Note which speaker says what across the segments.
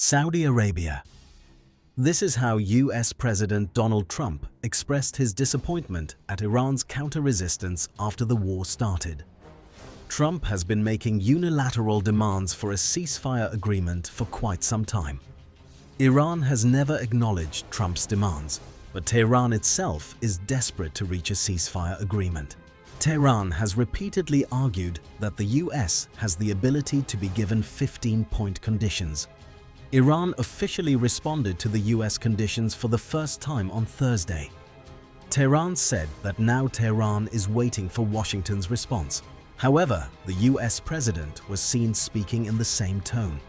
Speaker 1: Saudi Arabia. This is how US President Donald Trump expressed his disappointment at Iran's counter-resistance after the war started. Trump has been making unilateral demands for a ceasefire agreement for quite some time. Iran has never acknowledged Trump's demands, but Tehran itself is desperate to reach a ceasefire agreement. Tehran has repeatedly argued that the US has the ability to be given 15-point conditions. Iran officially responded to the US conditions for the first time on Thursday. Tehran said that now Tehran is waiting for Washington's response. However, the US president was seen speaking in the same tone.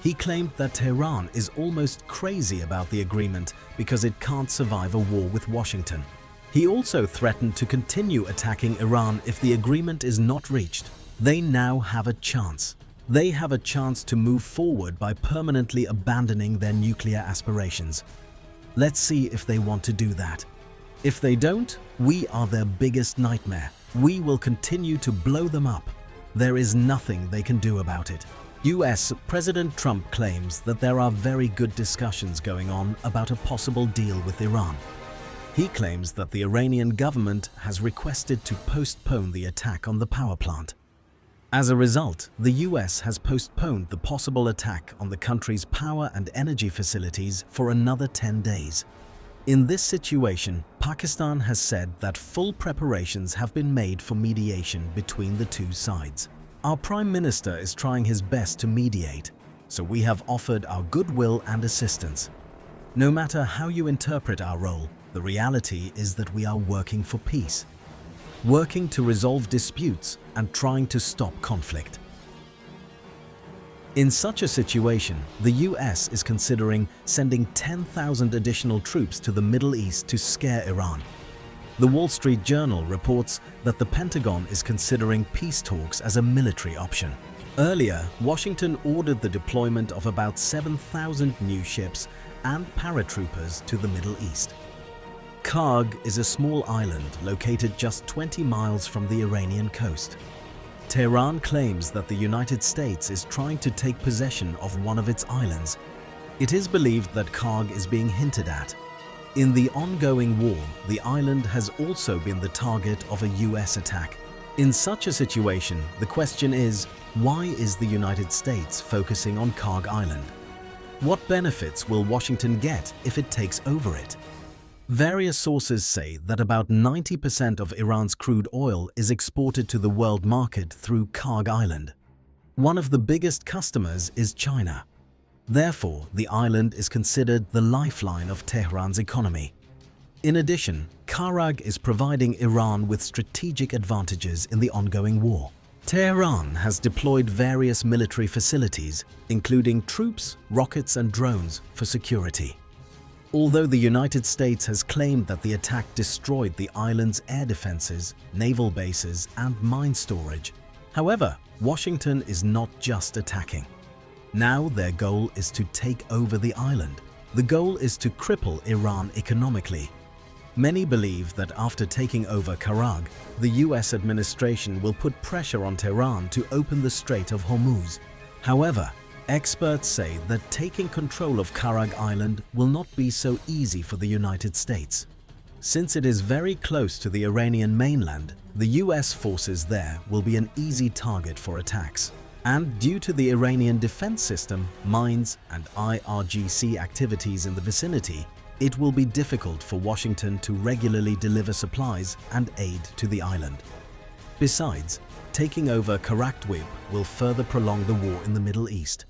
Speaker 1: He claimed that Tehran is almost crazy about the agreement because it can't survive a war with Washington. He also threatened to continue attacking Iran if the agreement is not reached. They now have a chance. They have a chance to move forward by permanently abandoning their nuclear aspirations. Let's see if they want to do that. If they don't, we are their biggest nightmare. We will continue to blow them up. There is nothing they can do about it. US President Trump claims that there are very good discussions going on about a possible deal with Iran. He claims that the Iranian government has requested to postpone the attack on the power plant. As a result, the US has postponed the possible attack on the country's power and energy facilities for another 10 days. In this situation, Pakistan has said that full preparations have been made for mediation between the two sides. Our Prime Minister is trying his best to mediate, so we have offered our goodwill and assistance. No matter how you interpret our role, the reality is that we are working for peace, working to resolve disputes and trying to stop conflict. In such a situation, the US is considering sending 10,000 additional troops to the Middle East to scare Iran. The Wall Street Journal reports that the Pentagon is considering peace talks as a military option. Earlier, Washington ordered the deployment of about 7,000 new ships and paratroopers to the Middle East. Kharg is a small island located just 20 miles from the Iranian coast. Tehran claims that the United States is trying to take possession of one of its islands. It is believed that Kharg is being hinted at. In the ongoing war, the island has also been the target of a US attack. In such a situation, the question is, why is the United States focusing on Kharg Island? What benefits will Washington get if it takes over it? Various sources say that about 90% of Iran's crude oil is exported to the world market through Kharg Island. One of the biggest customers is China. Therefore, the island is considered the lifeline of Tehran's economy. In addition, Kharag is providing Iran with strategic advantages in the ongoing war. Tehran has deployed various military facilities, including troops, rockets and drones, for security. Although the United States has claimed that the attack destroyed the island's air defenses, naval bases and mine storage. However, Washington is not just attacking. Now their goal is to take over the island. The goal is to cripple Iran economically. Many believe that after taking over Kharag, the US administration will put pressure on Tehran to open the Strait of Hormuz. However, experts say that taking control of Kharag Island will not be so easy for the United States. Since it is very close to the Iranian mainland, the US forces there will be an easy target for attacks. And due to the Iranian defense system, mines and IRGC activities in the vicinity, it will be difficult for Washington to regularly deliver supplies and aid to the island. Besides, taking over Kharag will further prolong the war in the Middle East.